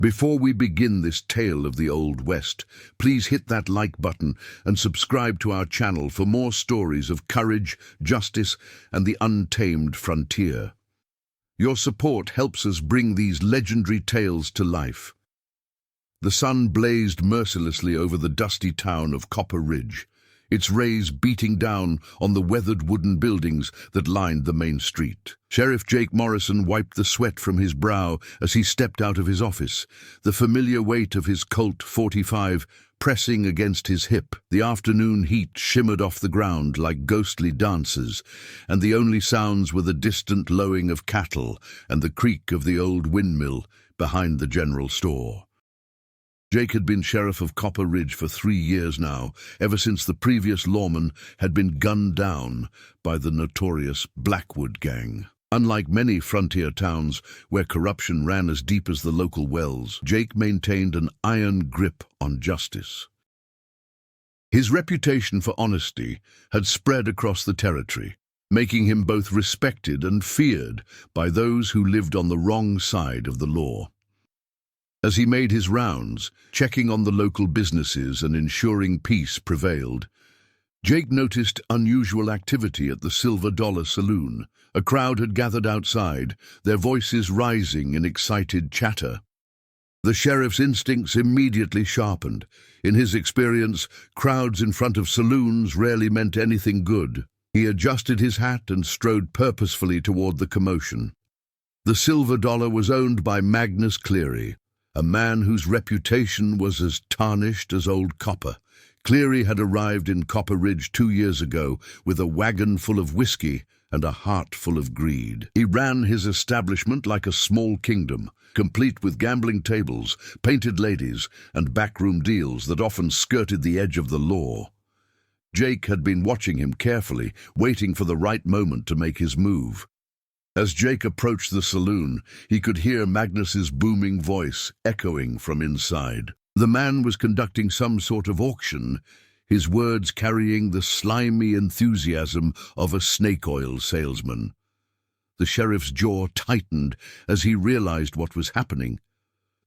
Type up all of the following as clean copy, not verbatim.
Before we begin this tale of the Old West, please hit that like button and subscribe to our channel for more stories of courage, justice, and the untamed frontier. Your support helps us bring these legendary tales to life. The sun blazed mercilessly over the dusty town of Copper Ridge, its rays beating down on the weathered wooden buildings that lined the main street. Sheriff Jake Morrison wiped the sweat from his brow as he stepped out of his office, the familiar weight of his Colt .45 pressing against his hip. The afternoon heat shimmered off the ground like ghostly dancers, and the only sounds were the distant lowing of cattle and the creak of the old windmill behind the general store. Jake had been sheriff of Copper Ridge for 3 years now, ever since the previous lawman had been gunned down by the notorious Blackwood gang. Unlike many frontier towns where corruption ran as deep as the local wells, Jake maintained an iron grip on justice. His reputation for honesty had spread across the territory, making him both respected and feared by those who lived on the wrong side of the law. As he made his rounds, checking on the local businesses and ensuring peace prevailed, Jake noticed unusual activity at the Silver Dollar Saloon. A crowd had gathered outside, their voices rising in excited chatter. The sheriff's instincts immediately sharpened. In his experience, crowds in front of saloons rarely meant anything good. He adjusted his hat and strode purposefully toward the commotion. The Silver Dollar was owned by Magnus Cleary, a man whose reputation was as tarnished as old copper. Cleary had arrived in Copper Ridge 2 years ago with a wagon full of whiskey and a heart full of greed. He ran his establishment like a small kingdom, complete with gambling tables, painted ladies, and backroom deals that often skirted the edge of the law. Jake had been watching him carefully, waiting for the right moment to make his move. As Jake approached the saloon, he could hear Magnus's booming voice echoing from inside. The man was conducting some sort of auction, his words carrying the slimy enthusiasm of a snake oil salesman. The sheriff's jaw tightened as he realized what was happening.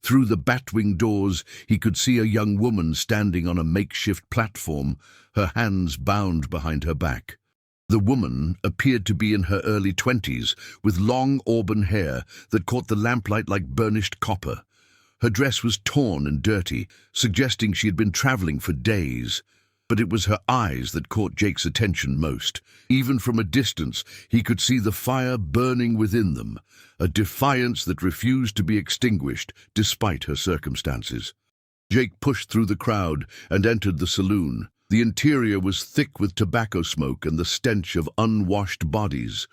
Through the batwing doors, he could see a young woman standing on a makeshift platform, her hands bound behind her back. The woman appeared to be in her early 20s, with long auburn hair that caught the lamplight like burnished copper. Her dress was torn and dirty, suggesting she had been traveling for days. But it was her eyes that caught Jake's attention most. Even from a distance, he could see the fire burning within them, a defiance that refused to be extinguished despite her circumstances. Jake pushed through the crowd and entered the saloon. The interior was thick with tobacco smoke and the stench of unwashed bodies.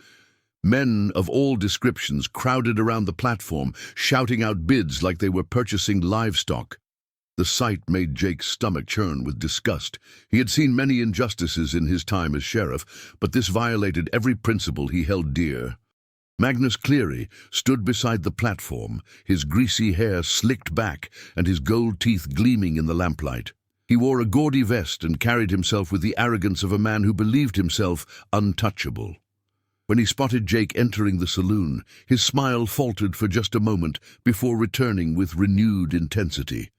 Men of all descriptions crowded around the platform, shouting out bids like they were purchasing livestock. The sight made Jake's stomach churn with disgust. He had seen many injustices in his time as sheriff, but this violated every principle he held dear. Magnus Cleary stood beside the platform, his greasy hair slicked back and his gold teeth gleaming in the lamplight. He wore a gaudy vest and carried himself with the arrogance of a man who believed himself untouchable. When he spotted Jake entering the saloon, his smile faltered for just a moment before returning with renewed intensity.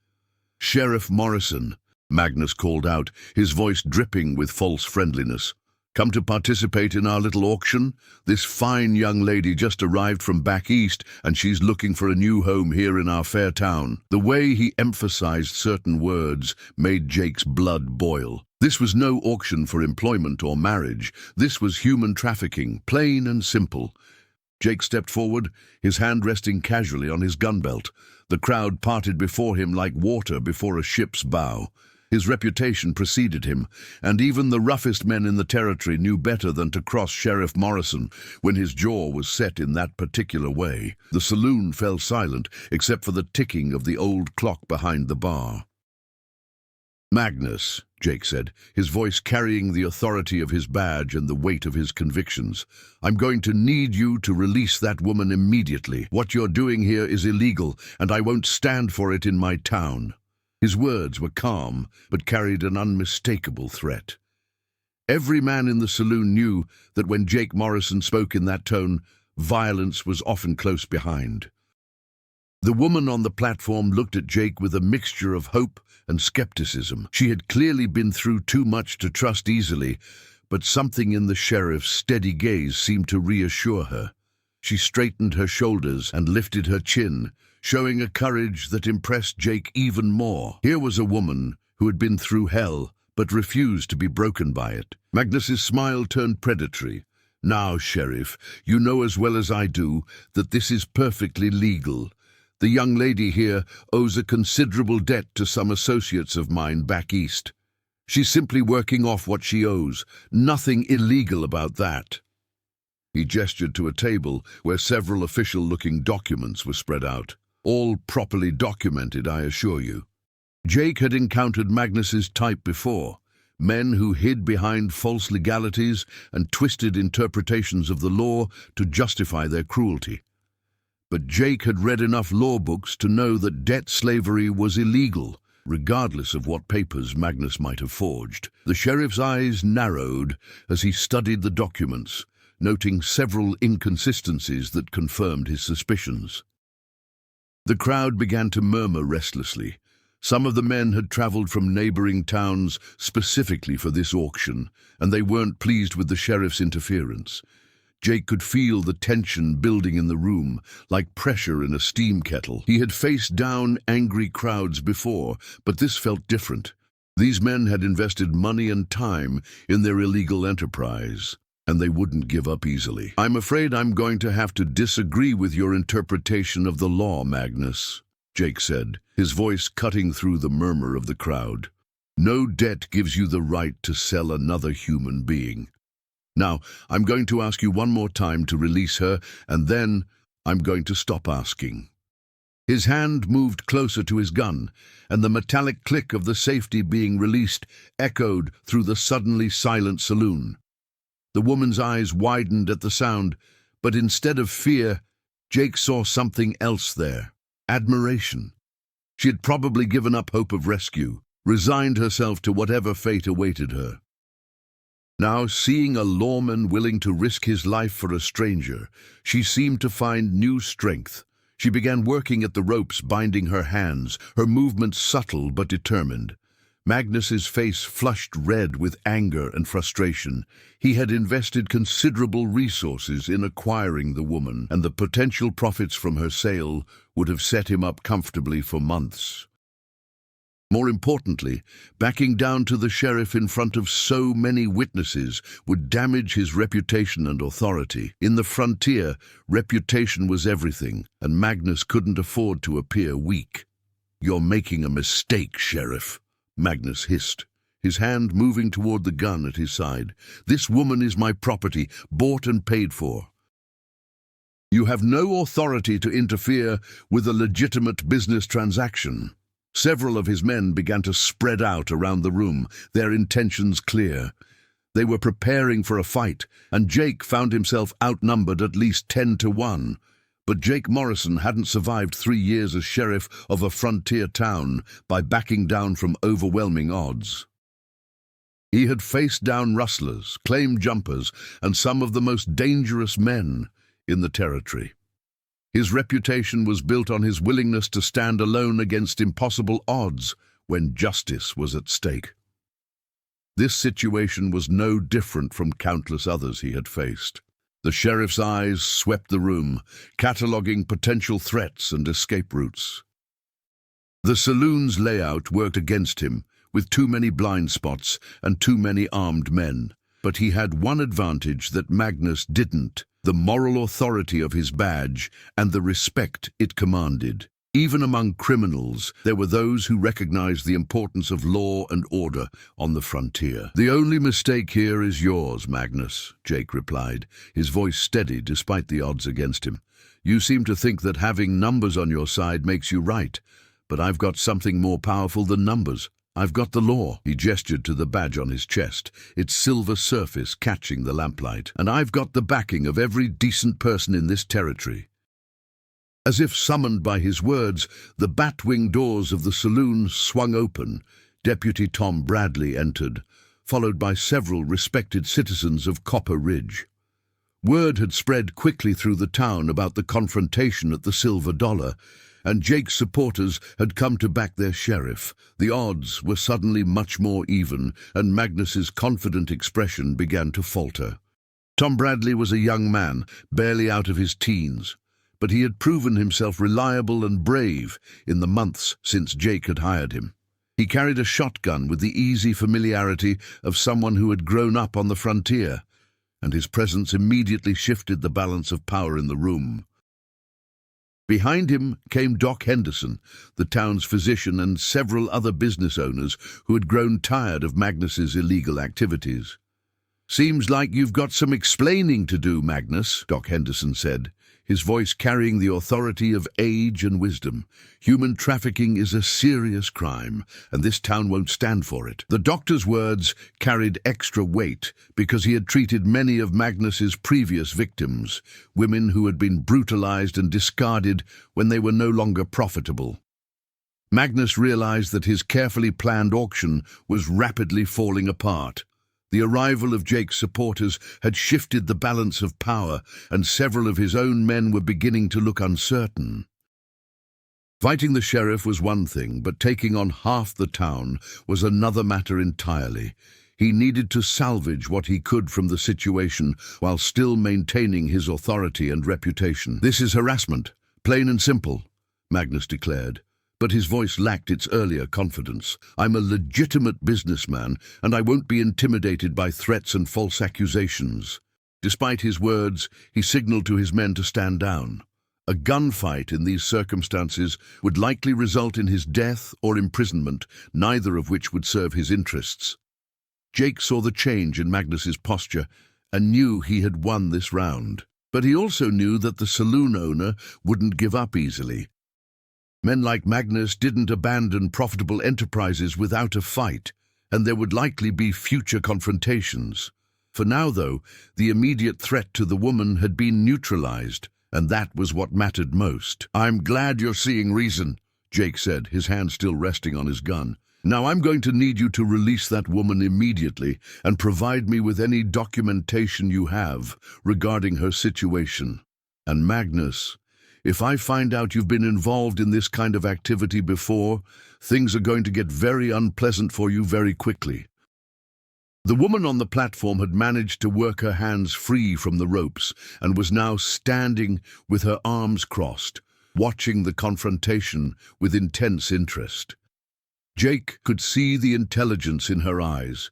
"Sheriff Morrison," Magnus called out, his voice dripping with false friendliness. "Come to participate in our little auction? This fine young lady just arrived from back east, and she's looking for a new home here in our fair town." The way he emphasized certain words made Jake's blood boil. This was no auction for employment or marriage. This was human trafficking, plain and simple. Jake stepped forward, his hand resting casually on his gun belt. The crowd parted before him like water before a ship's bow. His reputation preceded him, and even the roughest men in the territory knew better than to cross Sheriff Morrison when his jaw was set in that particular way. The saloon fell silent, except for the ticking of the old clock behind the bar. "Magnus," Jake said, his voice carrying the authority of his badge and the weight of his convictions, "I'm going to need you to release that woman immediately. What you're doing here is illegal, and I won't stand for it in my town." His words were calm, but carried an unmistakable threat. Every man in the saloon knew that when Jake Morrison spoke in that tone, violence was often close behind. The woman on the platform looked at Jake with a mixture of hope and skepticism. She had clearly been through too much to trust easily, but something in the sheriff's steady gaze seemed to reassure her. She straightened her shoulders and lifted her chin, showing a courage that impressed Jake even more. Here was a woman who had been through hell, but refused to be broken by it. Magnus's smile turned predatory. "Now, Sheriff, you know as well as I do that this is perfectly legal. The young lady here owes a considerable debt to some associates of mine back east. She's simply working off what she owes. Nothing illegal about that." He gestured to a table where several official-looking documents were spread out. All properly documented, I assure you. Jake had encountered Magnus's type before. Men who hid behind false legalities and twisted interpretations of the law to justify their cruelty. But Jake had read enough law books to know that debt slavery was illegal, regardless of what papers Magnus might have forged. The sheriff's eyes narrowed as he studied the documents, noting several inconsistencies that confirmed his suspicions. The crowd began to murmur restlessly. Some of the men had traveled from neighboring towns specifically for this auction, and they weren't pleased with the sheriff's interference. Jake could feel the tension building in the room, like pressure in a steam kettle. He had faced down angry crowds before, but this felt different. These men had invested money and time in their illegal enterprise, and they wouldn't give up easily. "I'm afraid I'm going to have to disagree with your interpretation of the law, Magnus," Jake said, his voice cutting through the murmur of the crowd. "No debt gives you the right to sell another human being. Now, I'm going to ask you one more time to release her, and then I'm going to stop asking." His hand moved closer to his gun, and the metallic click of the safety being released echoed through the suddenly silent saloon. The woman's eyes widened at the sound, but instead of fear, Jake saw something else there: admiration. She had probably given up hope of rescue, resigned herself to whatever fate awaited her. Now, seeing a lawman willing to risk his life for a stranger, she seemed to find new strength. She began working at the ropes binding her hands, her movements subtle but determined. Magnus's face flushed red with anger and frustration. He had invested considerable resources in acquiring the woman, and the potential profits from her sale would have set him up comfortably for months. More importantly, backing down to the sheriff in front of so many witnesses would damage his reputation and authority. In the frontier, reputation was everything, and Magnus couldn't afford to appear weak. "You're making a mistake, Sheriff," Magnus hissed, his hand moving toward the gun at his side. "This woman is my property, bought and paid for. You have no authority to interfere with a legitimate business transaction." Several of his men began to spread out around the room, their intentions clear. They were preparing for a fight, and Jake found himself outnumbered at least 10-1. But Jake Morrison hadn't survived 3 years as sheriff of a frontier town by backing down from overwhelming odds. He had faced down rustlers, claim jumpers, and some of the most dangerous men in the territory. His reputation was built on his willingness to stand alone against impossible odds when justice was at stake. This situation was no different from countless others he had faced. The sheriff's eyes swept the room, cataloging potential threats and escape routes. The saloon's layout worked against him, with too many blind spots and too many armed men. But he had one advantage that Magnus didn't: the moral authority of his badge and the respect it commanded. Even among criminals, there were those who recognized the importance of law and order on the frontier. "The only mistake here is yours, Magnus," Jake replied, his voice steady despite the odds against him. "You seem to think that having numbers on your side makes you right, but I've got something more powerful than numbers. I've got the law." He gestured to the badge on his chest, its silver surface catching the lamplight. "And I've got the backing of every decent person in this territory." As if summoned by his words, the bat-wing doors of the saloon swung open. Deputy Tom Bradley entered, followed by several respected citizens of Copper Ridge. Word had spread quickly through the town about the confrontation at the Silver Dollar, and Jake's supporters had come to back their sheriff. The odds were suddenly much more even, and Magnus's confident expression began to falter. Tom Bradley was a young man, barely out of his teens, but he had proven himself reliable and brave in the months since Jake had hired him. He carried a shotgun with the easy familiarity of someone who had grown up on the frontier, and his presence immediately shifted the balance of power in the room. Behind him came Doc Henderson, the town's physician, and several other business owners who had grown tired of Magnus's illegal activities. "Seems like you've got some explaining to do, Magnus," Doc Henderson said, his voice carrying the authority of age and wisdom. "Human trafficking is a serious crime, and this town won't stand for it." The doctor's words carried extra weight because he had treated many of Magnus's previous victims, women who had been brutalized and discarded when they were no longer profitable. Magnus realized that his carefully planned auction was rapidly falling apart. The arrival of Jake's supporters had shifted the balance of power, and several of his own men were beginning to look uncertain. Fighting the sheriff was one thing, but taking on half the town was another matter entirely. He needed to salvage what he could from the situation while still maintaining his authority and reputation. "This is harassment, plain and simple," Magnus declared. But his voice lacked its earlier confidence. "I'm a legitimate businessman, and I won't be intimidated by threats and false accusations." Despite his words, he signaled to his men to stand down. A gunfight in these circumstances would likely result in his death or imprisonment, neither of which would serve his interests. Jake saw the change in Magnus's posture and knew he had won this round. But he also knew that the saloon owner wouldn't give up easily. Men like Magnus didn't abandon profitable enterprises without a fight, and there would likely be future confrontations. For now, though, the immediate threat to the woman had been neutralized, and that was what mattered most. "I'm glad you're seeing reason," Jake said, his hand still resting on his gun. "Now I'm going to need you to release that woman immediately and provide me with any documentation you have regarding her situation. And Magnus, if I find out you've been involved in this kind of activity before, things are going to get very unpleasant for you very quickly." The woman on the platform had managed to work her hands free from the ropes and was now standing with her arms crossed, watching the confrontation with intense interest. Jake could see the intelligence in her eyes,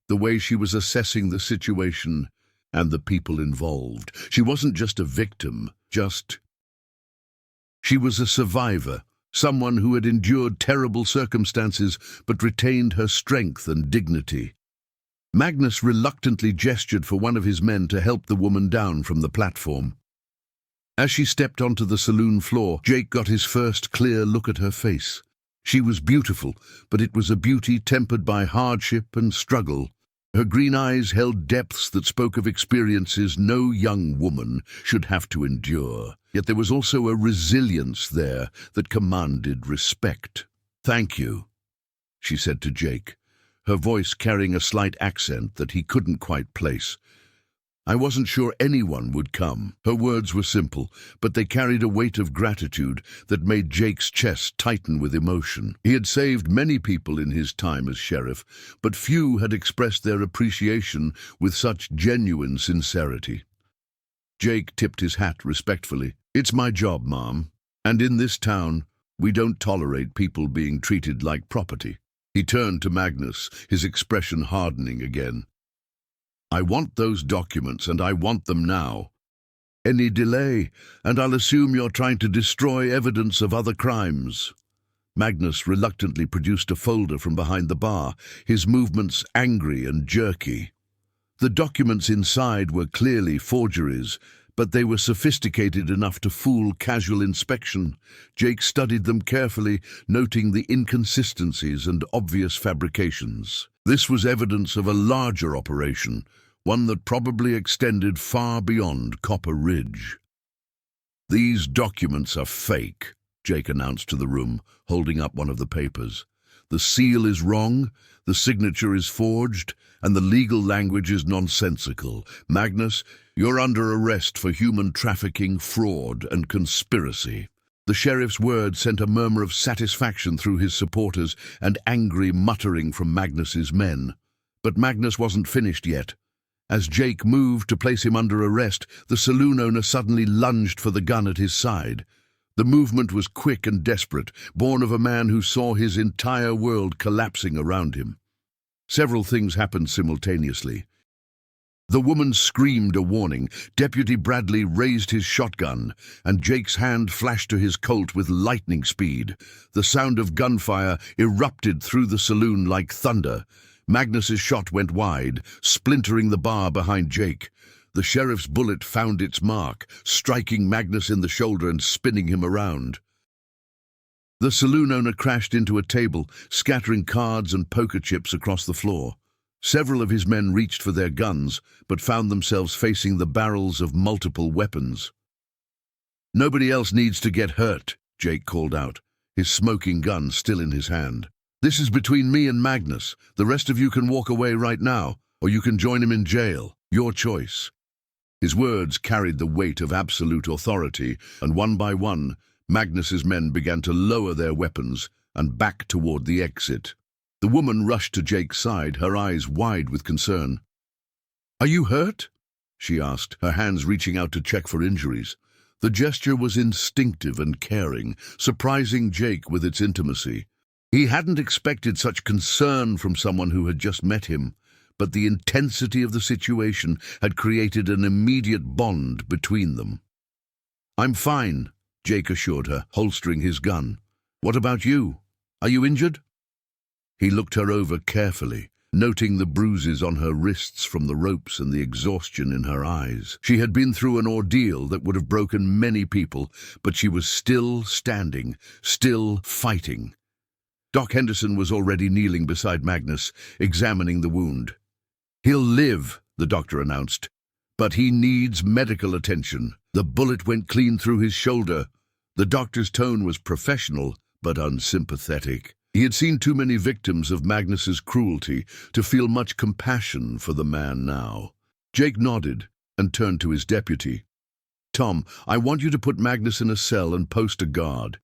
the way she was assessing the situation and the people involved. She wasn't just a victim, She was a survivor, someone who had endured terrible circumstances but retained her strength and dignity. Magnus reluctantly gestured for one of his men to help the woman down from the platform. As she stepped onto the saloon floor, Jake got his first clear look at her face. She was beautiful, but it was a beauty tempered by hardship and struggle. Her green eyes held depths that spoke of experiences no young woman should have to endure. Yet there was also a resilience there that commanded respect. "Thank you," she said to Jake, her voice carrying a slight accent that he couldn't quite place. "I wasn't sure anyone would come." Her words were simple, but they carried a weight of gratitude that made Jake's chest tighten with emotion. He had saved many people in his time as sheriff, but few had expressed their appreciation with such genuine sincerity. Jake tipped his hat respectfully. "It's my job, Mom, and in this town, we don't tolerate people being treated like property." He turned to Magnus, his expression hardening again. "I want those documents, and I want them now. Any delay, and I'll assume you're trying to destroy evidence of other crimes." Magnus reluctantly produced a folder from behind the bar, his movements angry and jerky. The documents inside were clearly forgeries, but they were sophisticated enough to fool casual inspection. Jake studied them carefully, noting the inconsistencies and obvious fabrications. This was evidence of a larger operation, one that probably extended far beyond Copper Ridge. "These documents are fake," Jake announced to the room, holding up one of the papers. "The seal is wrong, the signature is forged, and the legal language is nonsensical. Magnus, you're under arrest for human trafficking, fraud, and conspiracy." The sheriff's words sent a murmur of satisfaction through his supporters and angry muttering from Magnus's men. But Magnus wasn't finished yet. As Jake moved to place him under arrest, the saloon owner suddenly lunged for the gun at his side. The movement was quick and desperate, born of a man who saw his entire world collapsing around him. Several things happened simultaneously. The woman screamed a warning. Deputy Bradley raised his shotgun, and Jake's hand flashed to his Colt with lightning speed. The sound of gunfire erupted through the saloon like thunder. Magnus's shot went wide, splintering the bar behind Jake. The sheriff's bullet found its mark, striking Magnus in the shoulder and spinning him around. The saloon owner crashed into a table, scattering cards and poker chips across the floor. Several of his men reached for their guns, but found themselves facing the barrels of multiple weapons. "Nobody else needs to get hurt," Jake called out, his smoking gun still in his hand. "This is between me and Magnus. The rest of you can walk away right now, or you can join him in jail. Your choice." His words carried the weight of absolute authority, and one by one, Magnus's men began to lower their weapons and back toward the exit. The woman rushed to Jake's side, her eyes wide with concern. "Are you hurt?" she asked, her hands reaching out to check for injuries. The gesture was instinctive and caring, surprising Jake with its intimacy. He hadn't expected such concern from someone who had just met him, but the intensity of the situation had created an immediate bond between them. "I'm fine," Jake assured her, holstering his gun. "What about you? Are you injured?" He looked her over carefully, noting the bruises on her wrists from the ropes and the exhaustion in her eyes. She had been through an ordeal that would have broken many people, but she was still standing, still fighting. Doc Henderson was already kneeling beside Magnus, examining the wound. "He'll live," the doctor announced, "but he needs medical attention." The bullet went clean through his shoulder. The doctor's tone was professional, but unsympathetic. He had seen too many victims of Magnus's cruelty to feel much compassion for the man now. Jake nodded and turned to his deputy. "Tom, I want you to put Magnus in a cell and post a guard.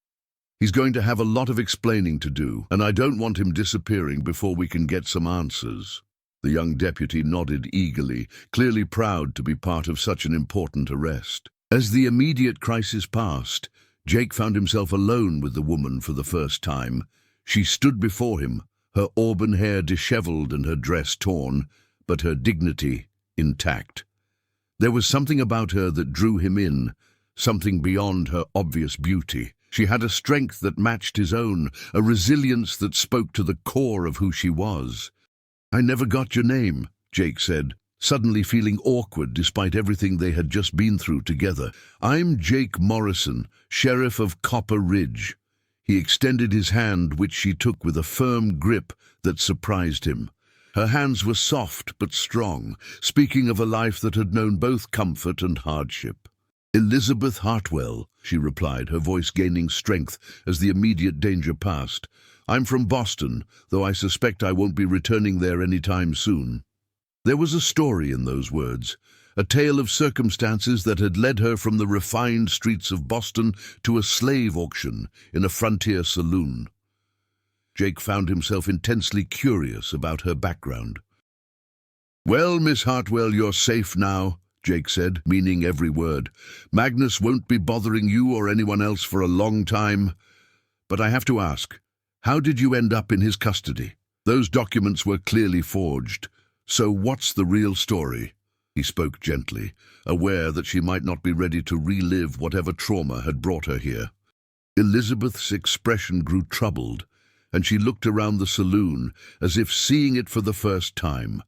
He's going to have a lot of explaining to do, and I don't want him disappearing before we can get some answers." The young deputy nodded eagerly, clearly proud to be part of such an important arrest. As the immediate crisis passed, Jake found himself alone with the woman for the first time. She stood before him, her auburn hair disheveled and her dress torn, but her dignity intact. There was something about her that drew him in, something beyond her obvious beauty. She had a strength that matched his own, a resilience that spoke to the core of who she was. "I never got your name," Jake said, suddenly feeling awkward despite everything they had just been through together. "I'm Jake Morrison, Sheriff of Copper Ridge." He extended his hand, which she took with a firm grip that surprised him. Her hands were soft but strong, speaking of a life that had known both comfort and hardship. "Elizabeth Hartwell," she replied, her voice gaining strength as the immediate danger passed. "I'm from Boston, though I suspect I won't be returning there any time soon." There was a story in those words, a tale of circumstances that had led her from the refined streets of Boston to a slave auction in a frontier saloon. Jake found himself intensely curious about her background. "Well, Miss Hartwell, you're safe now," Jake said, meaning every word. "Magnus won't be bothering you or anyone else for a long time. But I have to ask, how did you end up in his custody? Those documents were clearly forged. So what's the real story?" He spoke gently, aware that she might not be ready to relive whatever trauma had brought her here. Elizabeth's expression grew troubled, and she looked around the saloon as if seeing it for the first time.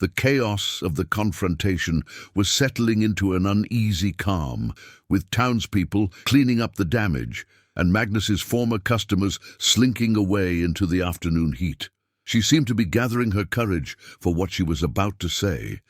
The chaos of the confrontation was settling into an uneasy calm, with townspeople cleaning up the damage and Magnus's former customers slinking away into the afternoon heat. She seemed to be gathering her courage for what she was about to say.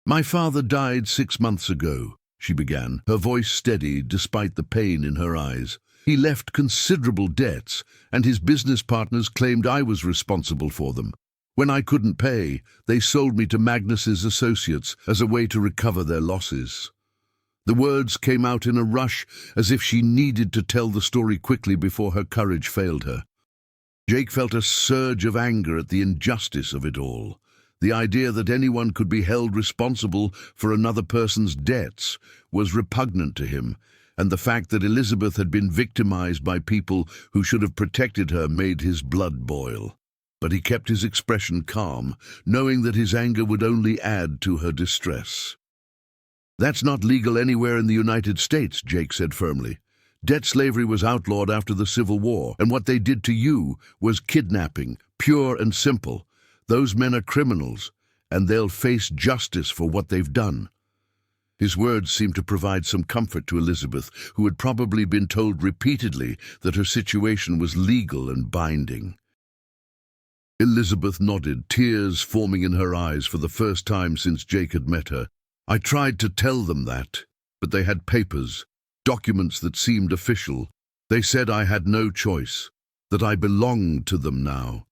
"My father died 6 months ago," she began, her voice steady despite the pain in her eyes. "He left considerable debts, and his business partners claimed I was responsible for them. When I couldn't pay, they sold me to Magnus's associates as a way to recover their losses." The words came out in a rush, as if she needed to tell the story quickly before her courage failed her. Jake felt a surge of anger at the injustice of it all. The idea that anyone could be held responsible for another person's debts was repugnant to him, and the fact that Elizabeth had been victimized by people who should have protected her made his blood boil. But he kept his expression calm, knowing that his anger would only add to her distress. "That's not legal anywhere in the United States," Jake said firmly. "Debt slavery was outlawed after the Civil War, and what they did to you was kidnapping, pure and simple. Those men are criminals, and they'll face justice for what they've done." His words seemed to provide some comfort to Elizabeth, who had probably been told repeatedly that her situation was legal and binding. Elizabeth nodded, tears forming in her eyes for the first time since Jake had met her. "I tried to tell them that, but they had papers, documents that seemed official. They said I had no choice, that I belonged to them now."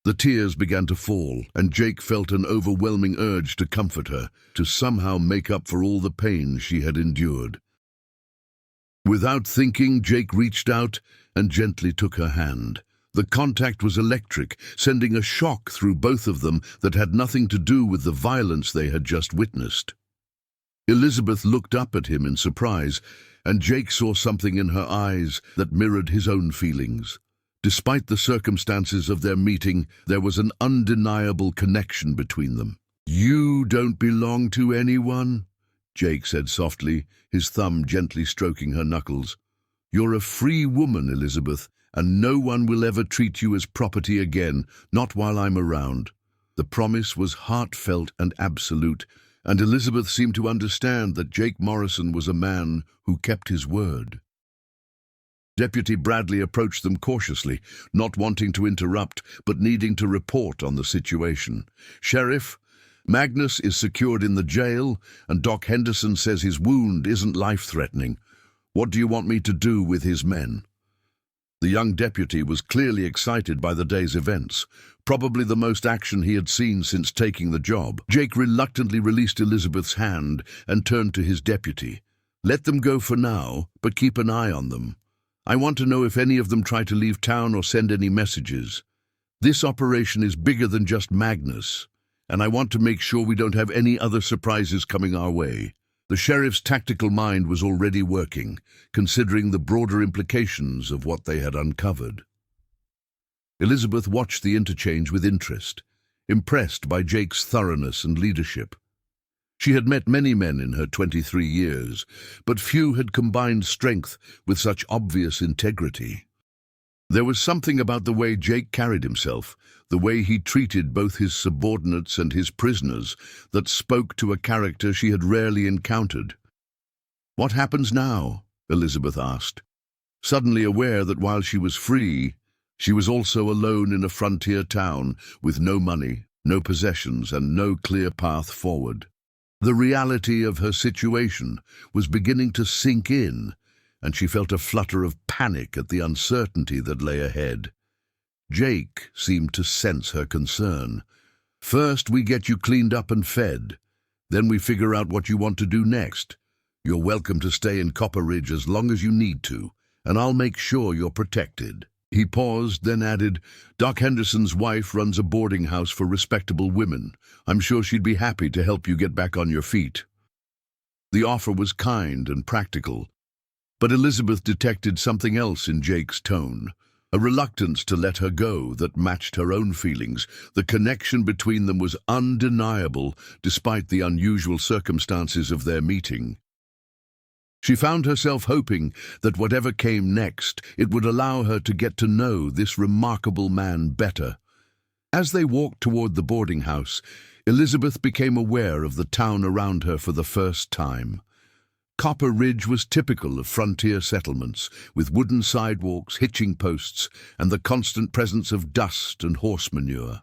The tears began to fall, and Jake felt an overwhelming urge to comfort her, to somehow make up for all the pain she had endured. Without thinking, Jake reached out and gently took her hand. The contact was electric, sending a shock through both of them that had nothing to do with the violence they had just witnessed. Elizabeth looked up at him in surprise, and Jake saw something in her eyes that mirrored his own feelings. Despite the circumstances of their meeting, there was an undeniable connection between them. "You don't belong to anyone," Jake said softly, his thumb gently stroking her knuckles. "You're a free woman, Elizabeth, and no one will ever treat you as property again, not while I'm around." The promise was heartfelt and absolute, and Elizabeth seemed to understand that Jake Morrison was a man who kept his word. Deputy Bradley approached them cautiously, not wanting to interrupt, but needing to report on the situation. "Sheriff, Magnus is secured in the jail, and Doc Henderson says his wound isn't life-threatening. What do you want me to do with his men?" The young deputy was clearly excited by the day's events, probably the most action he had seen since taking the job. Jake reluctantly released Elizabeth's hand and turned to his deputy. "Let them go for now, but keep an eye on them. I want to know if any of them try to leave town or send any messages. This operation is bigger than just Magnus, and I want to make sure we don't have any other surprises coming our way." The sheriff's tactical mind was already working, considering the broader implications of what they had uncovered. Elizabeth watched the interchange with interest, impressed by Jake's thoroughness and leadership. She had met many men in her 23 years, but few had combined strength with such obvious integrity. There was something about the way Jake carried himself, the way he treated both his subordinates and his prisoners, that spoke to a character she had rarely encountered. "What happens now?" Elizabeth asked, suddenly aware that while she was free, she was also alone in a frontier town with no money, no possessions, and no clear path forward. The reality of her situation was beginning to sink in, and she felt a flutter of panic at the uncertainty that lay ahead. Jake seemed to sense her concern. "First, we get you cleaned up and fed. Then we figure out what you want to do next. You're welcome to stay in Copper Ridge as long as you need to, and I'll make sure you're protected." He paused, then added, "Doc Henderson's wife runs a boarding house for respectable women. I'm sure she'd be happy to help you get back on your feet." The offer was kind and practical, but Elizabeth detected something else in Jake's tone, a reluctance to let her go that matched her own feelings. The connection between them was undeniable, despite the unusual circumstances of their meeting. She found herself hoping that whatever came next, it would allow her to get to know this remarkable man better. As they walked toward the boarding house, Elizabeth became aware of the town around her for the first time. Copper Ridge was typical of frontier settlements, with wooden sidewalks, hitching posts, and the constant presence of dust and horse manure.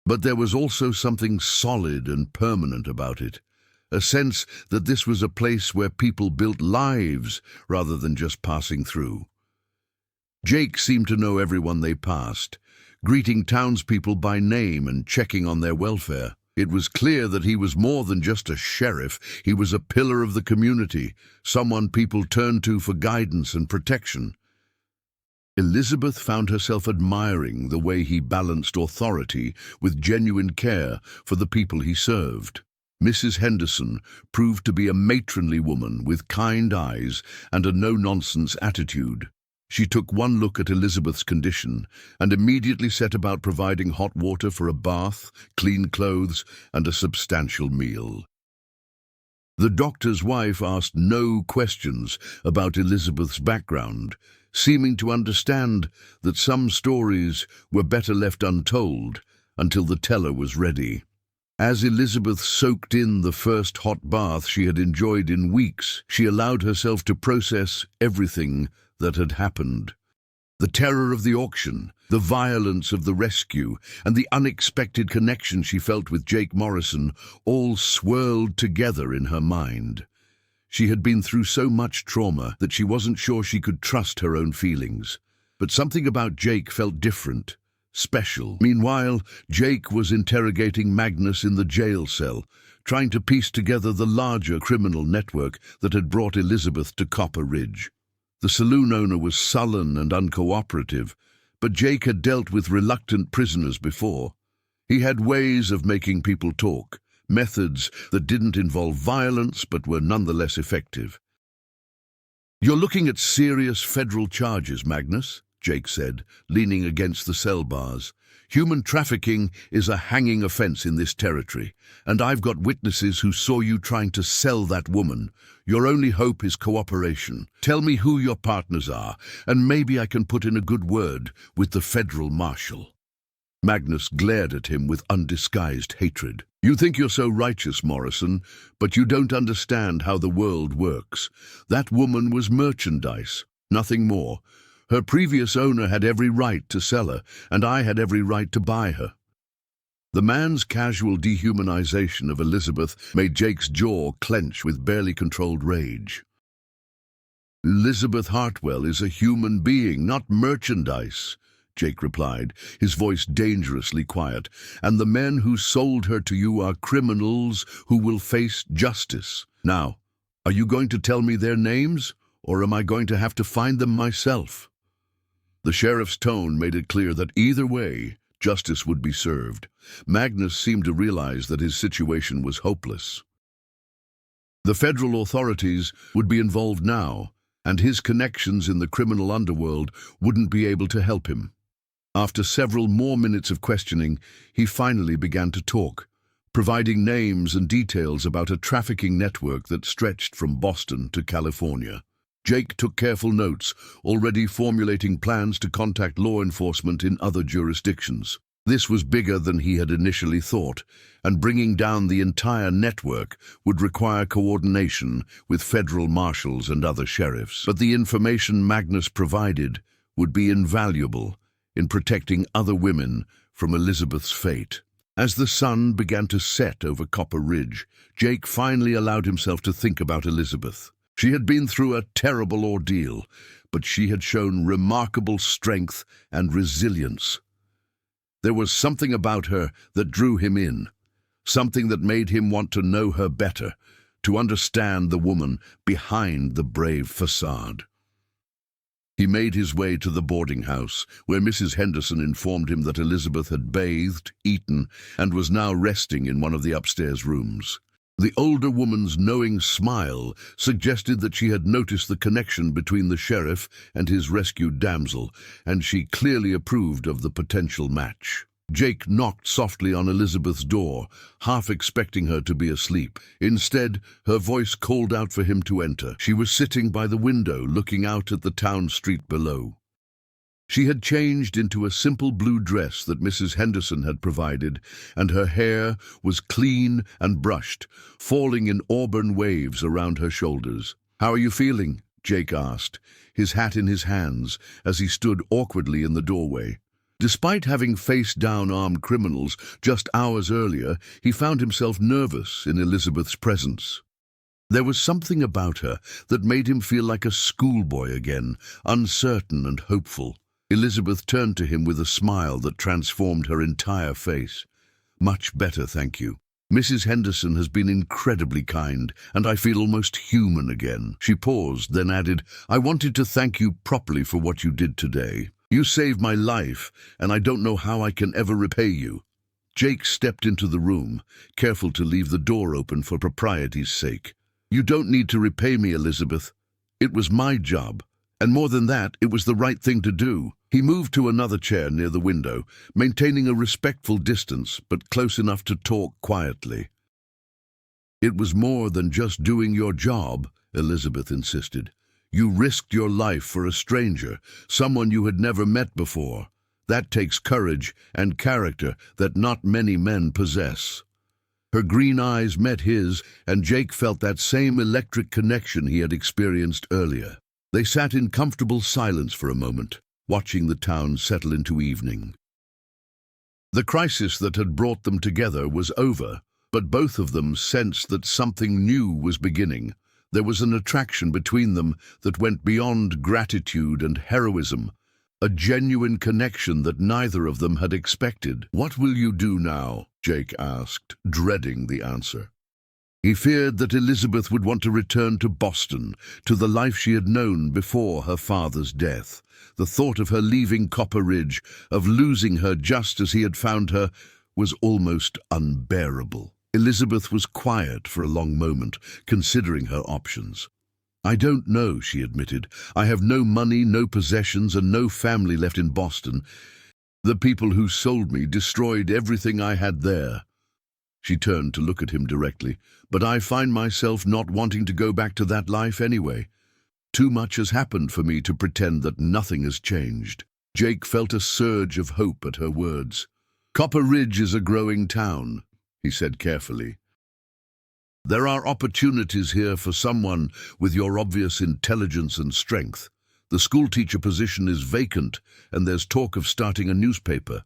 But there was also something solid and permanent about it, a sense that this was a place where people built lives rather than just passing through. Jake seemed to know everyone they passed, greeting townspeople by name and checking on their welfare. It was clear that he was more than just a sheriff. He was a pillar of the community, someone people turned to for guidance and protection. Elizabeth found herself admiring the way he balanced authority with genuine care for the people he served. Mrs. Henderson proved to be a matronly woman with kind eyes and a no-nonsense attitude. She took one look at Elizabeth's condition and immediately set about providing hot water for a bath, clean clothes, and a substantial meal. The doctor's wife asked no questions about Elizabeth's background, seeming to understand that some stories were better left untold until the teller was ready. As Elizabeth soaked in the first hot bath she had enjoyed in weeks, she allowed herself to process everything that had happened. The terror of the auction, the violence of the rescue, and the unexpected connection she felt with Jake Morrison all swirled together in her mind. She had been through so much trauma that she wasn't sure she could trust her own feelings. But something about Jake felt different, special. Meanwhile, Jake was interrogating Magnus in the jail cell, trying to piece together the larger criminal network that had brought Elizabeth to Copper Ridge. The saloon owner was sullen and uncooperative, but Jake had dealt with reluctant prisoners before. He had ways of making people talk, methods that didn't involve violence but were nonetheless effective. "You're looking at serious federal charges, Magnus," Jake said, leaning against the cell bars. "Human trafficking is a hanging offense in this territory, and I've got witnesses who saw you trying to sell that woman. Your only hope is cooperation. Tell me who your partners are, and maybe I can put in a good word with the federal marshal." Magnus glared at him with undisguised hatred. "You think you're so righteous, Morrison, but you don't understand how the world works. That woman was merchandise, nothing more. Her previous owner had every right to sell her, and I had every right to buy her." The man's casual dehumanization of Elizabeth made Jake's jaw clench with barely controlled rage. "Elizabeth Hartwell is a human being, not merchandise," Jake replied, his voice dangerously quiet, "and the men who sold her to you are criminals who will face justice. Now, are you going to tell me their names, or am I going to have to find them myself?" The sheriff's tone made it clear that either way, justice would be served. Magnus seemed to realize that his situation was hopeless. The federal authorities would be involved now, and his connections in the criminal underworld wouldn't be able to help him. After several more minutes of questioning, he finally began to talk, providing names and details about a trafficking network that stretched from Boston to California. Jake took careful notes, already formulating plans to contact law enforcement in other jurisdictions. This was bigger than he had initially thought, and bringing down the entire network would require coordination with federal marshals and other sheriffs. But the information Magnus provided would be invaluable in protecting other women from Elizabeth's fate. As the sun began to set over Copper Ridge, Jake finally allowed himself to think about Elizabeth. She had been through a terrible ordeal, but she had shown remarkable strength and resilience. There was something about her that drew him in, something that made him want to know her better, to understand the woman behind the brave facade. He made his way to the boarding house, where Mrs. Henderson informed him that Elizabeth had bathed, eaten, and was now resting in one of the upstairs rooms. The older woman's knowing smile suggested that she had noticed the connection between the sheriff and his rescued damsel, and she clearly approved of the potential match. Jake knocked softly on Elizabeth's door, half expecting her to be asleep. Instead, her voice called out for him to enter. She was sitting by the window, looking out at the town street below. She had changed into a simple blue dress that Mrs. Henderson had provided, and her hair was clean and brushed, falling in auburn waves around her shoulders. "How are you feeling?" Jake asked, his hat in his hands, as he stood awkwardly in the doorway. Despite having faced down armed criminals just hours earlier, he found himself nervous in Elizabeth's presence. There was something about her that made him feel like a schoolboy again, uncertain and hopeful. Elizabeth turned to him with a smile that transformed her entire face. "Much better, thank you." Mrs. Henderson has been incredibly kind, and I feel almost human again. She paused, then added, I wanted to thank you properly for what you did today. You saved my life, and I don't know how I can ever repay you. Jake stepped into the room, careful to leave the door open for propriety's sake. You don't need to repay me, Elizabeth. It was my job. And more than that, it was the right thing to do. He moved to another chair near the window, maintaining a respectful distance, but close enough to talk quietly. It was more than just doing your job, Elizabeth insisted. You risked your life for a stranger, someone you had never met before. That takes courage and character that not many men possess. Her green eyes met his, and Jake felt that same electric connection he had experienced earlier. They sat in comfortable silence for a moment, watching the town settle into evening. The crisis that had brought them together was over, but both of them sensed that something new was beginning. There was an attraction between them that went beyond gratitude and heroism, a genuine connection that neither of them had expected. What will you do now? Jake asked, dreading the answer. He feared that Elizabeth would want to return to Boston, to the life she had known before her father's death. The thought of her leaving Copper Ridge, of losing her just as he had found her, was almost unbearable. Elizabeth was quiet for a long moment, considering her options. I don't know, she admitted. I have no money, no possessions, and no family left in Boston. The people who sold me destroyed everything I had there. She turned to look at him directly. But I find myself not wanting to go back to that life anyway. Too much has happened for me to pretend that nothing has changed. Jake felt a surge of hope at her words. Copper Ridge is a growing town, he said carefully. There are opportunities here for someone with your obvious intelligence and strength. The schoolteacher position is vacant, and there's talk of starting a newspaper.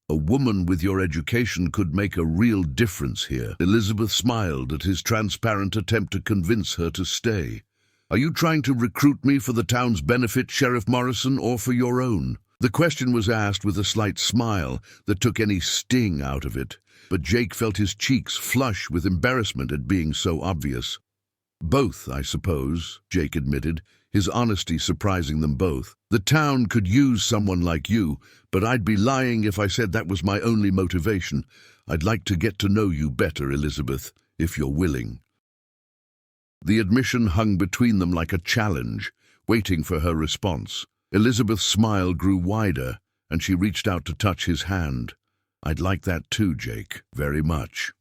A woman with your education could make a real difference here. Elizabeth smiled at his transparent attempt to convince her to stay. Are you trying to recruit me for the town's benefit, Sheriff Morrison, or for your own? The question was asked with a slight smile that took any sting out of it, but Jake felt his cheeks flush with embarrassment at being so obvious. Both, I suppose, Jake admitted, his honesty surprising them both. The town could use someone like you, but I'd be lying if I said that was my only motivation. I'd like to get to know you better, Elizabeth, if you're willing. The admission hung between them like a challenge, waiting for her response. Elizabeth's smile grew wider, and she reached out to touch his hand. I'd like that too, Jake, very much.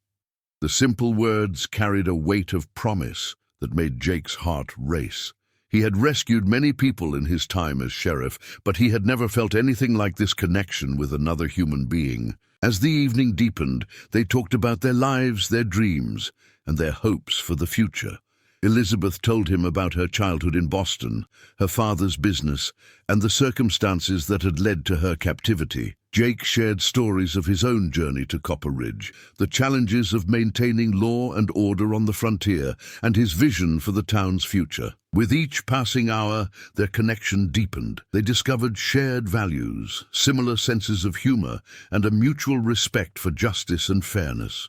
The simple words carried a weight of promise that made Jake's heart race. He had rescued many people in his time as sheriff, but he had never felt anything like this connection with another human being. As the evening deepened, they talked about their lives, their dreams, and their hopes for the future. Elizabeth told him about her childhood in Boston, her father's business, and the circumstances that had led to her captivity. Jake shared stories of his own journey to Copper Ridge, the challenges of maintaining law and order on the frontier, and his vision for the town's future. With each passing hour, their connection deepened. They discovered shared values, similar senses of humor, and a mutual respect for justice and fairness.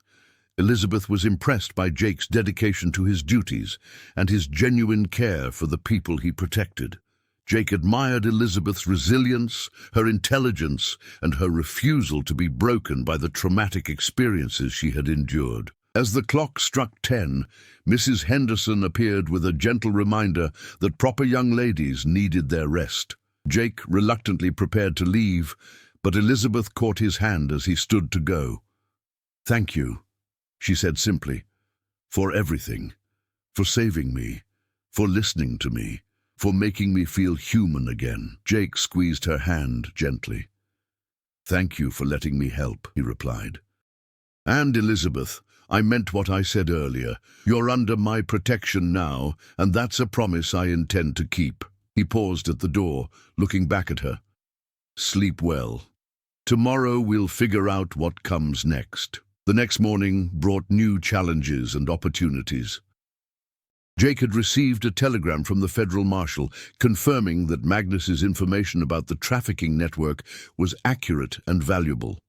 Elizabeth was impressed by Jake's dedication to his duties and his genuine care for the people he protected. Jake admired Elizabeth's resilience, her intelligence, and her refusal to be broken by the traumatic experiences she had endured. As the clock struck 10, Mrs. Henderson appeared with a gentle reminder that proper young ladies needed their rest. Jake reluctantly prepared to leave, but Elizabeth caught his hand as he stood to go. "Thank you," she said simply, "for everything, for saving me, for listening to me, for making me feel human again." Jake squeezed her hand gently. "Thank you for letting me help," he replied. "And Elizabeth, I meant what I said earlier. You're under my protection now, and that's a promise I intend to keep." He paused at the door, looking back at her. "Sleep well. Tomorrow we'll figure out what comes next." The next morning brought new challenges and opportunities. Jake had received a telegram from the federal marshal confirming that Magnus's information about the trafficking network was accurate and valuable.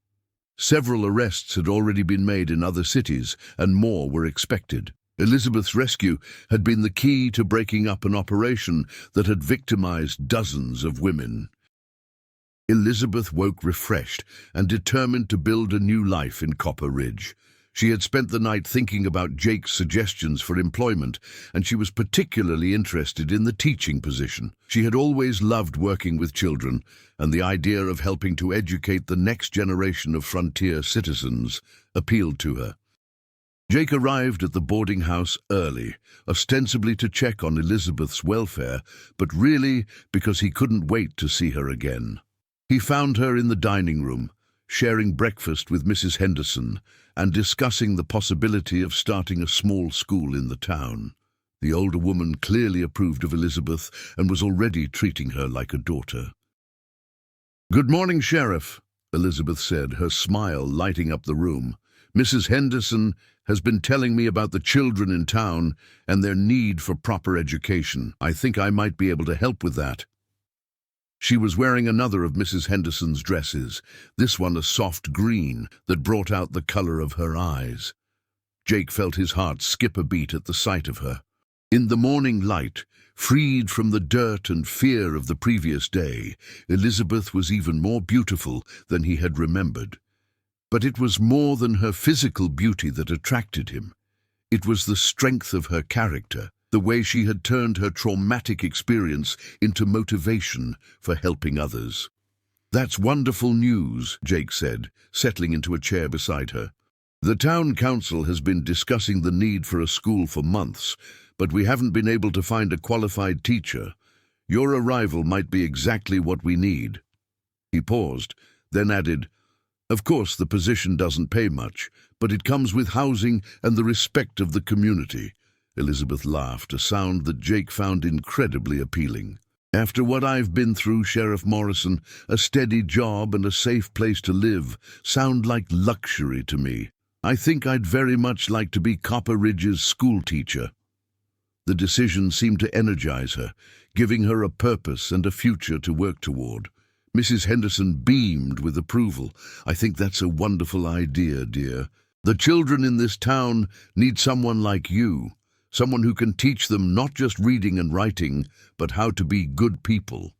Several arrests had already been made in other cities, and more were expected. Elizabeth's rescue had been the key to breaking up an operation that had victimized dozens of women. Elizabeth woke refreshed and determined to build a new life in Copper Ridge. She had spent the night thinking about Jake's suggestions for employment, and she was particularly interested in the teaching position. She had always loved working with children, and the idea of helping to educate the next generation of frontier citizens appealed to her. Jake arrived at the boarding house early, ostensibly to check on Elizabeth's welfare, but really because he couldn't wait to see her again. He found her in the dining room, sharing breakfast with Mrs. Henderson and discussing the possibility of starting a small school in the town. The older woman clearly approved of Elizabeth and was already treating her like a daughter. "Good morning, Sheriff," Elizabeth said, her smile lighting up the room. "Mrs. Henderson has been telling me about the children in town and their need for proper education. I think I might be able to help with that." She was wearing another of Mrs. Henderson's dresses, this one a soft green that brought out the color of her eyes. Jake felt his heart skip a beat at the sight of her. In the morning light, freed from the dirt and fear of the previous day, Elizabeth was even more beautiful than he had remembered. But it was more than her physical beauty that attracted him. It was the strength of her character, the way she had turned her traumatic experience into motivation for helping others. "That's wonderful news," Jake said, settling into a chair beside her. "The town council has been discussing the need for a school for months, but we haven't been able to find a qualified teacher. Your arrival might be exactly what we need." He paused, then added, "Of course, the position doesn't pay much, but it comes with housing and the respect of the community." Elizabeth laughed, a sound that Jake found incredibly appealing. "After what I've been through, Sheriff Morrison, a steady job and a safe place to live sound like luxury to me. I think I'd very much like to be Copper Ridge's school teacher." The decision seemed to energize her, giving her a purpose and a future to work toward. Mrs. Henderson beamed with approval. "I think that's a wonderful idea, dear. The children in this town need someone like you. Someone who can teach them not just reading and writing, but how to be good people."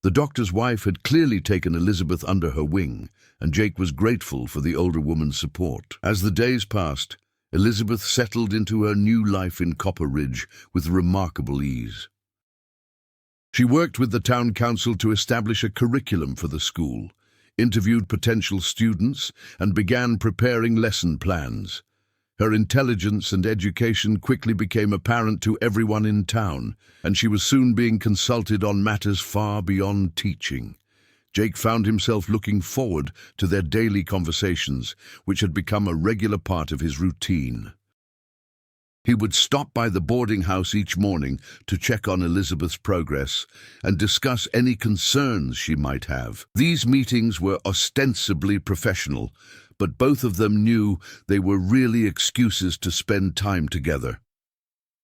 The doctor's wife had clearly taken Elizabeth under her wing, and Jake was grateful for the older woman's support. As the days passed, Elizabeth settled into her new life in Copper Ridge with remarkable ease. She worked with the town council to establish a curriculum for the school, interviewed potential students, and began preparing lesson plans. Her intelligence and education quickly became apparent to everyone in town, and she was soon being consulted on matters far beyond teaching. Jake found himself looking forward to their daily conversations, which had become a regular part of his routine. He would stop by the boarding house each morning to check on Elizabeth's progress and discuss any concerns she might have. These meetings were ostensibly professional, but both of them knew they were really excuses to spend time together.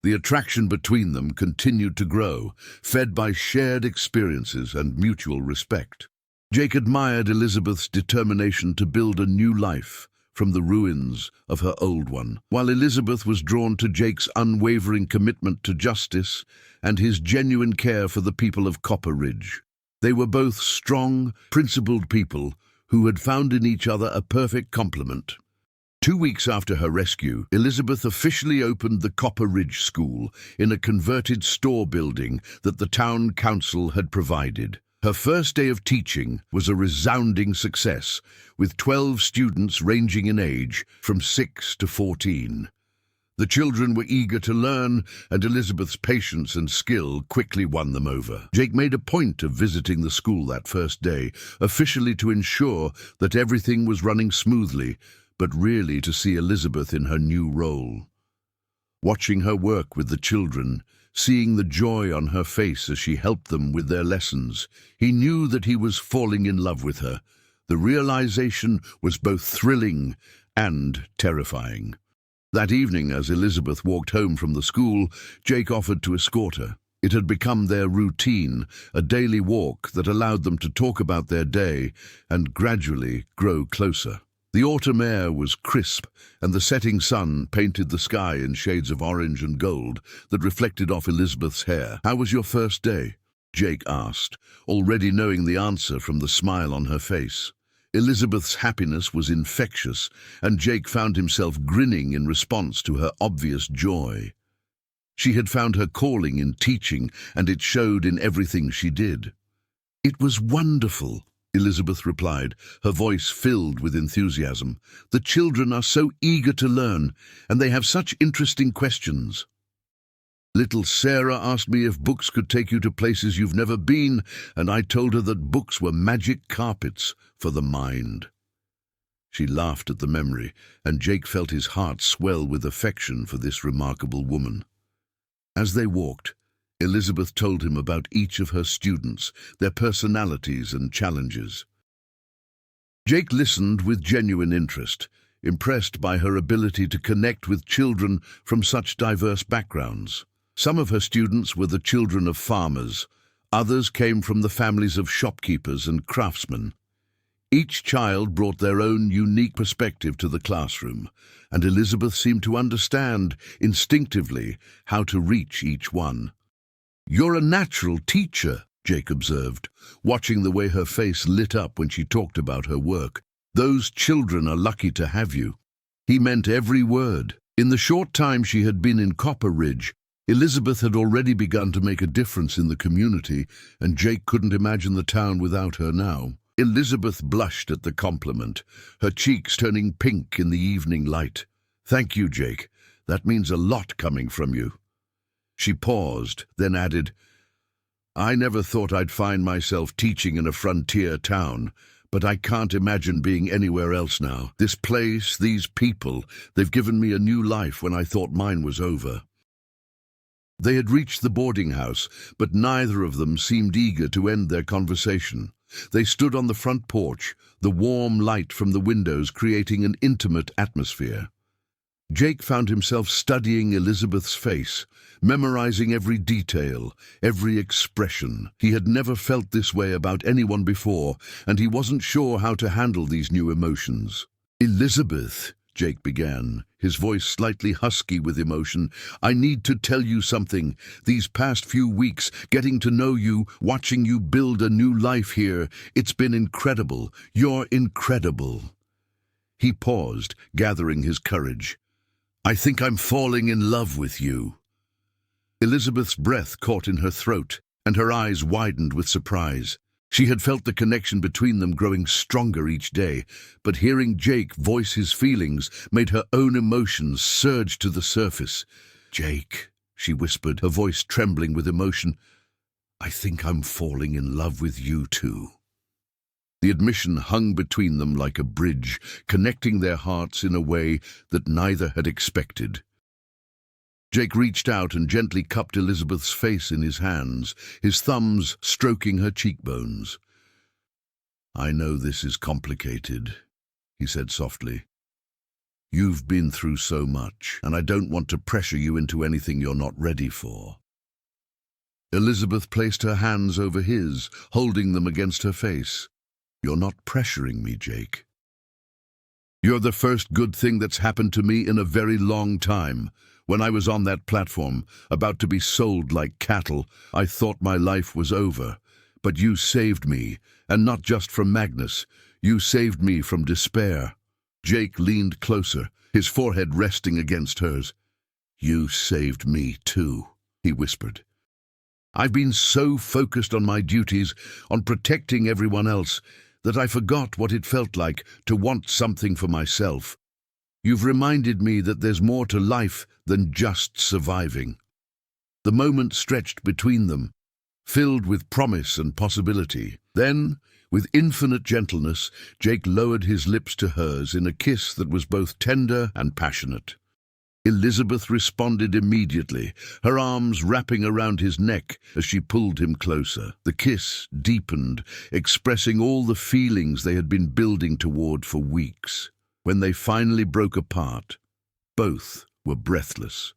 The attraction between them continued to grow, fed by shared experiences and mutual respect. Jake admired Elizabeth's determination to build a new life from the ruins of her old one, while Elizabeth was drawn to Jake's unwavering commitment to justice and his genuine care for the people of Copper Ridge. They were both strong, principled people who had found in each other a perfect complement. 2 weeks after her rescue, Elizabeth officially opened the Copper Ridge School in a converted store building that the town council had provided. Her first day of teaching was a resounding success, with 12 students ranging in age from 6 to 14. The children were eager to learn, and Elizabeth's patience and skill quickly won them over. Jake made a point of visiting the school that first day, officially to ensure that everything was running smoothly, but really to see Elizabeth in her new role. Watching her work with the children, seeing the joy on her face as she helped them with their lessons, he knew that he was falling in love with her. The realization was both thrilling and terrifying. That evening, as Elizabeth walked home from the school, Jake offered to escort her. It had become their routine, a daily walk that allowed them to talk about their day and gradually grow closer. The autumn air was crisp, and the setting sun painted the sky in shades of orange and gold that reflected off Elizabeth's hair. "How was your first day?" Jake asked, already knowing the answer from the smile on her face. Elizabeth's happiness was infectious, and Jake found himself grinning in response to her obvious joy. She had found her calling in teaching, and it showed in everything she did. "It was wonderful," Elizabeth replied, her voice filled with enthusiasm. "The children are so eager to learn, and they have such interesting questions. Little Sarah asked me if books could take you to places you've never been, and I told her that books were magic carpets for the mind." She laughed at the memory, and Jake felt his heart swell with affection for this remarkable woman. As they walked, Elizabeth told him about each of her students, their personalities and challenges. Jake listened with genuine interest, impressed by her ability to connect with children from such diverse backgrounds. Some of her students were the children of farmers, others came from the families of shopkeepers and craftsmen. Each child brought their own unique perspective to the classroom, and Elizabeth seemed to understand, instinctively, how to reach each one. "You're a natural teacher," Jake observed, watching the way her face lit up when she talked about her work. "Those children are lucky to have you." He meant every word. In the short time she had been in Copper Ridge, Elizabeth had already begun to make a difference in the community, and Jake couldn't imagine the town without her now. Elizabeth blushed at the compliment, her cheeks turning pink in the evening light. "Thank you, Jake. That means a lot coming from you." She paused, then added, "I never thought I'd find myself teaching in a frontier town, but I can't imagine being anywhere else now. This place, these people, they've given me a new life when I thought mine was over." They had reached the boarding house, but neither of them seemed eager to end their conversation. They stood on the front porch, the warm light from the windows creating an intimate atmosphere. Jake found himself studying Elizabeth's face, memorizing every detail, every expression. He had never felt this way about anyone before, and he wasn't sure how to handle these new emotions. "Elizabeth," Jake began, his voice slightly husky with emotion, "I need to tell you something. These past few weeks, getting to know you, watching you build a new life here, it's been incredible. You're incredible." He paused, gathering his courage. "I think I'm falling in love with you." Elizabeth's breath caught in her throat, and her eyes widened with surprise. She had felt the connection between them growing stronger each day, but hearing Jake voice his feelings made her own emotions surge to the surface. "Jake," she whispered, her voice trembling with emotion, "I think I'm falling in love with you too." The admission hung between them like a bridge, connecting their hearts in a way that neither had expected. Jake reached out and gently cupped Elizabeth's face in his hands, his thumbs stroking her cheekbones. "I know this is complicated," he said softly. "You've been through so much, and I don't want to pressure you into anything you're not ready for." Elizabeth placed her hands over his, holding them against her face. "You're not pressuring me, Jake. You're the first good thing that's happened to me in a very long time. When I was on that platform, about to be sold like cattle, I thought my life was over. But you saved me, and not just from Magnus. You saved me from despair." Jake leaned closer, his forehead resting against hers. "You saved me too," he whispered. "I've been so focused on my duties, on protecting everyone else, that I forgot what it felt like to want something for myself. You've reminded me that there's more to life than just surviving." The moment stretched between them, filled with promise and possibility. Then, with infinite gentleness, Jake lowered his lips to hers in a kiss that was both tender and passionate. Elizabeth responded immediately, her arms wrapping around his neck as she pulled him closer. The kiss deepened, expressing all the feelings they had been building toward for weeks. When they finally broke apart, both were breathless.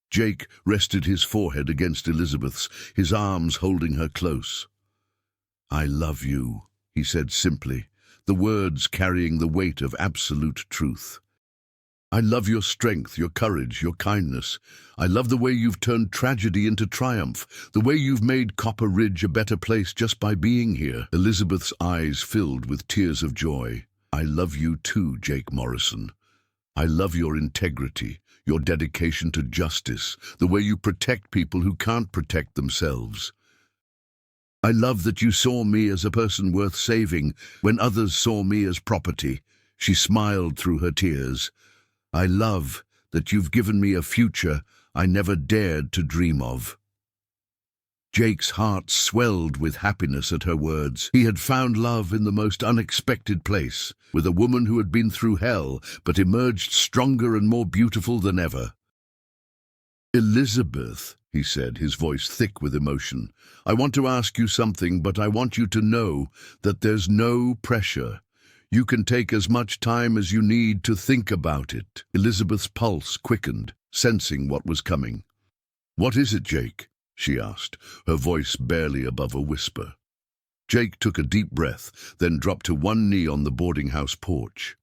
Jake rested his forehead against Elizabeth's, his arms holding her close. "I love you," he said simply, the words carrying the weight of absolute truth. "I love your strength, your courage, your kindness. I love the way you've turned tragedy into triumph, the way you've made Copper Ridge a better place just by being here." Elizabeth's eyes filled with tears of joy. "I love you too, Jake Morrison. I love your integrity, your dedication to justice, the way you protect people who can't protect themselves. I love that you saw me as a person worth saving when others saw me as property." She smiled through her tears. "I love that you've given me a future I never dared to dream of." Jake's heart swelled with happiness at her words. He had found love in the most unexpected place, with a woman who had been through hell but emerged stronger and more beautiful than ever. "Elizabeth," he said, his voice thick with emotion, "I want to ask you something, but I want you to know that there's no pressure. You can take as much time as you need to think about it." Elizabeth's pulse quickened, sensing what was coming. "What is it, Jake?" she asked, her voice barely above a whisper. Jake took a deep breath, then dropped to one knee on the boarding house porch.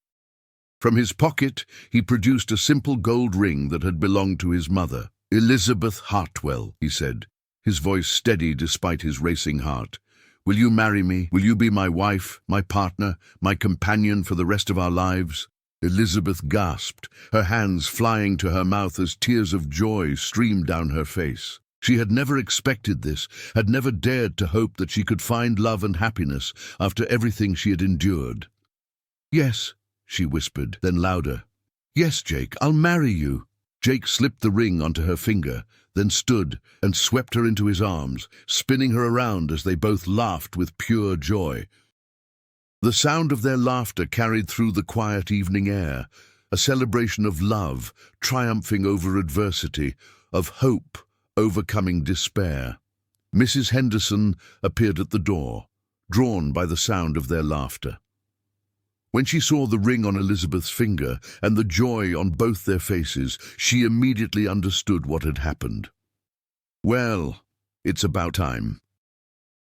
From his pocket, he produced a simple gold ring that had belonged to his mother. "Elizabeth Hartwell," he said, his voice steady despite his racing heart. "Will you marry me? Will you be my wife, my partner, my companion for the rest of our lives?" Elizabeth gasped, her hands flying to her mouth as tears of joy streamed down her face. She had never expected this, had never dared to hope that she could find love and happiness after everything she had endured. "Yes," she whispered, then louder. "Yes, Jake, I'll marry you." Jake slipped the ring onto her finger, then stood and swept her into his arms, spinning her around as they both laughed with pure joy. The sound of their laughter carried through the quiet evening air, a celebration of love, triumphing over adversity, of hope, overcoming despair. Mrs. Henderson appeared at the door, drawn by the sound of their laughter. When she saw the ring on Elizabeth's finger and the joy on both their faces, she immediately understood what had happened. "Well, it's about time,"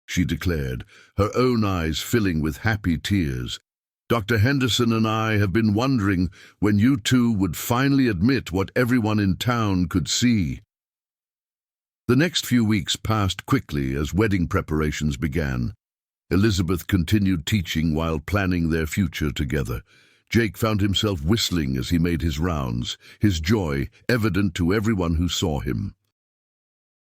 she declared, her own eyes filling with happy tears. "Dr. Henderson and I have been wondering when you two would finally admit what everyone in town could see." The next few weeks passed quickly as wedding preparations began. Elizabeth continued teaching while planning their future together. Jake found himself whistling as he made his rounds, his joy evident to everyone who saw him.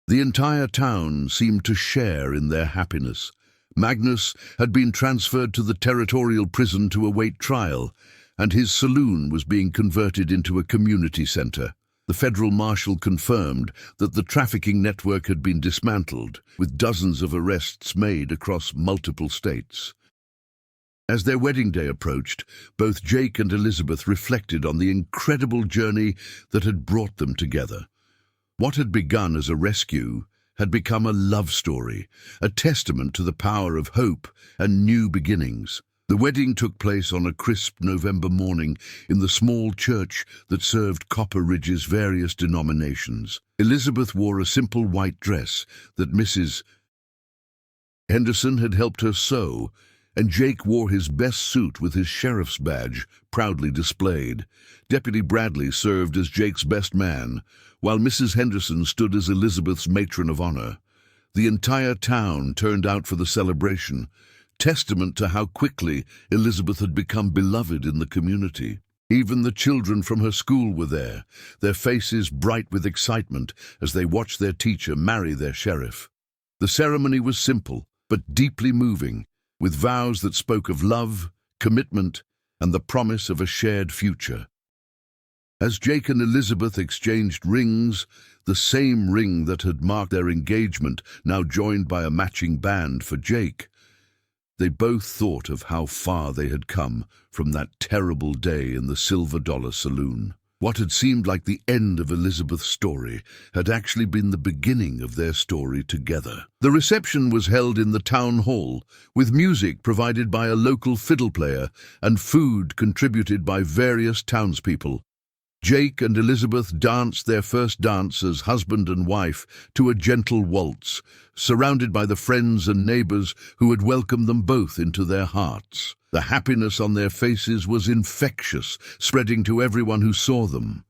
The entire town seemed to share in their happiness. Magnus had been transferred to the territorial prison to await trial, and his saloon was being converted into a community center. The federal marshal confirmed that the trafficking network had been dismantled, with dozens of arrests made across multiple states. As their wedding day approached, both Jake and Elizabeth reflected on the incredible journey that had brought them together. What had begun as a rescue had become a love story, a testament to the power of hope and new beginnings. The wedding took place on a crisp November morning in the small church that served Copper Ridge's various denominations. Elizabeth wore a simple white dress that Mrs. Henderson had helped her sew, and Jake wore his best suit with his sheriff's badge proudly displayed. Deputy Bradley served as Jake's best man, while Mrs. Henderson stood as Elizabeth's matron of honor. The entire town turned out for the celebration, testament to how quickly Elizabeth had become beloved in the community. Even the children from her school were there, their faces bright with excitement as they watched their teacher marry their sheriff. The ceremony was simple, but deeply moving, with vows that spoke of love, commitment, and the promise of a shared future. As Jake and Elizabeth exchanged rings, the same ring that had marked their engagement, now joined by a matching band for Jake, they both thought of how far they had come from that terrible day in the Silver Dollar Saloon. What had seemed like the end of Elizabeth's story had actually been the beginning of their story together. The reception was held in the town hall, with music provided by a local fiddle player and food contributed by various townspeople. Jake and Elizabeth danced their first dance as husband and wife to a gentle waltz, surrounded by the friends and neighbors who had welcomed them both into their hearts. The happiness on their faces was infectious, spreading to everyone who saw them.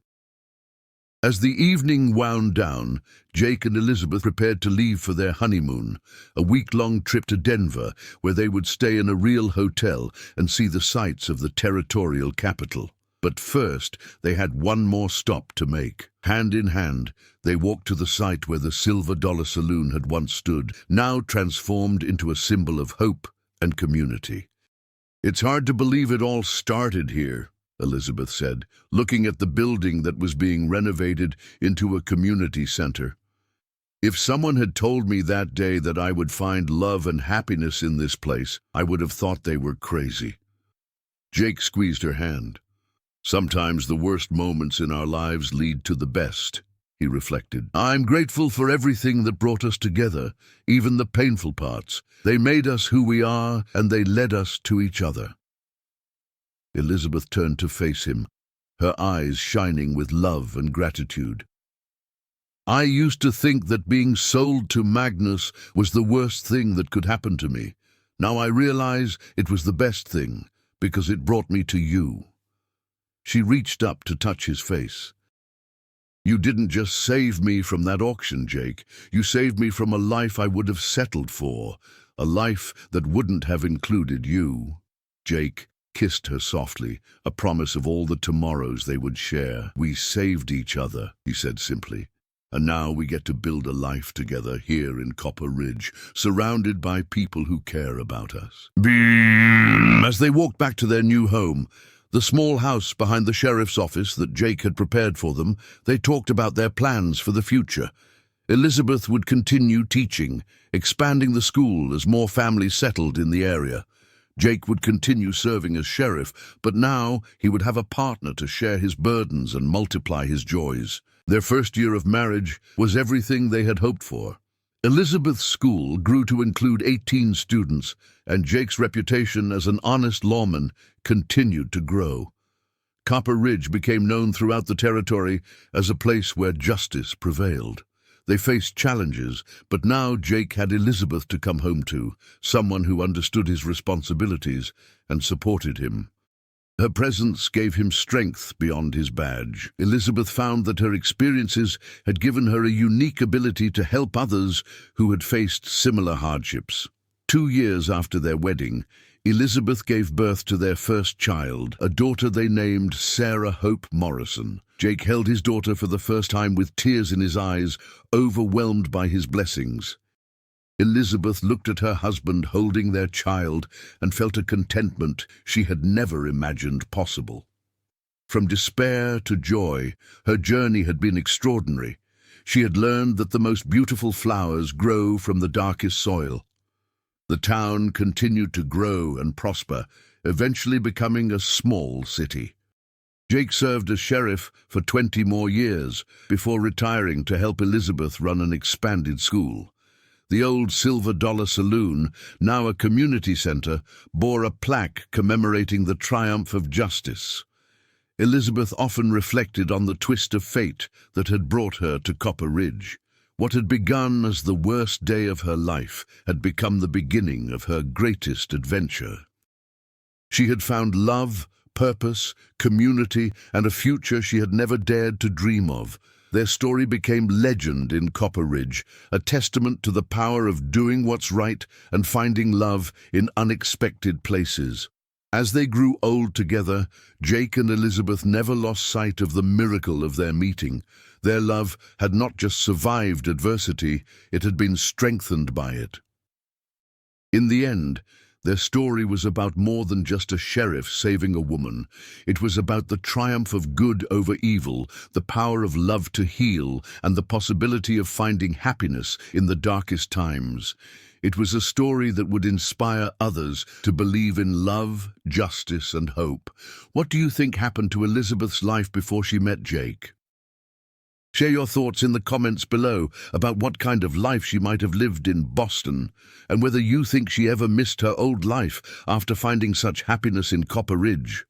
As the evening wound down, Jake and Elizabeth prepared to leave for their honeymoon, a week-long trip to Denver, where they would stay in a real hotel and see the sights of the territorial capital. But first, they had one more stop to make. Hand in hand, they walked to the site where the Silver Dollar Saloon had once stood, now transformed into a symbol of hope and community. "It's hard to believe it all started here," Elizabeth said, looking at the building that was being renovated into a community center. "If someone had told me that day that I would find love and happiness in this place, I would have thought they were crazy." Jake squeezed her hand. "Sometimes the worst moments in our lives lead to the best," he reflected. "I'm grateful for everything that brought us together, even the painful parts. They made us who we are, and they led us to each other." Elizabeth turned to face him, her eyes shining with love and gratitude. "I used to think that being sold to Magnus was the worst thing that could happen to me. Now I realize it was the best thing, because it brought me to you." She reached up to touch his face. "You didn't just save me from that auction, Jake. You saved me from a life I would have settled for, a life that wouldn't have included you." Jake kissed her softly, a promise of all the tomorrows they would share. "We saved each other," he said simply. "And now we get to build a life together here in Copper Ridge, surrounded by people who care about us." As they walked back to their new home, the small house behind the sheriff's office that Jake had prepared for them, they talked about their plans for the future. Elizabeth would continue teaching, expanding the school as more families settled in the area. Jake would continue serving as sheriff, but now he would have a partner to share his burdens and multiply his joys. Their first year of marriage was everything they had hoped for. Elizabeth's school grew to include 18 students, and Jake's reputation as an honest lawman continued to grow. Copper Ridge became known throughout the territory as a place where justice prevailed. They faced challenges, but now Jake had Elizabeth to come home to, someone who understood his responsibilities and supported him. Her presence gave him strength beyond his badge. Elizabeth found that her experiences had given her a unique ability to help others who had faced similar hardships. 2 years after their wedding, Elizabeth gave birth to their first child, a daughter they named Sarah Hope Morrison. Jake held his daughter for the first time with tears in his eyes, overwhelmed by his blessings. Elizabeth looked at her husband holding their child and felt a contentment she had never imagined possible. From despair to joy, her journey had been extraordinary. She had learned that the most beautiful flowers grow from the darkest soil. The town continued to grow and prosper, eventually becoming a small city. Jake served as sheriff for 20 more years before retiring to help Elizabeth run an expanded school. The old Silver Dollar Saloon, now a community center, bore a plaque commemorating the triumph of justice. Elizabeth often reflected on the twist of fate that had brought her to Copper Ridge. What had begun as the worst day of her life had become the beginning of her greatest adventure. She had found love, purpose, community, and a future she had never dared to dream of. Their story became legend in Copper Ridge, a testament to the power of doing what's right and finding love in unexpected places. As they grew old together, Jake and Elizabeth never lost sight of the miracle of their meeting. Their love had not just survived adversity, it had been strengthened by it. In the end, their story was about more than just a sheriff saving a woman. It was about the triumph of good over evil, the power of love to heal, and the possibility of finding happiness in the darkest times. It was a story that would inspire others to believe in love, justice, and hope. What do you think happened to Elizabeth's life before she met Jake? Share your thoughts in the comments below about what kind of life she might have lived in Boston, and whether you think she ever missed her old life after finding such happiness in Copper Ridge.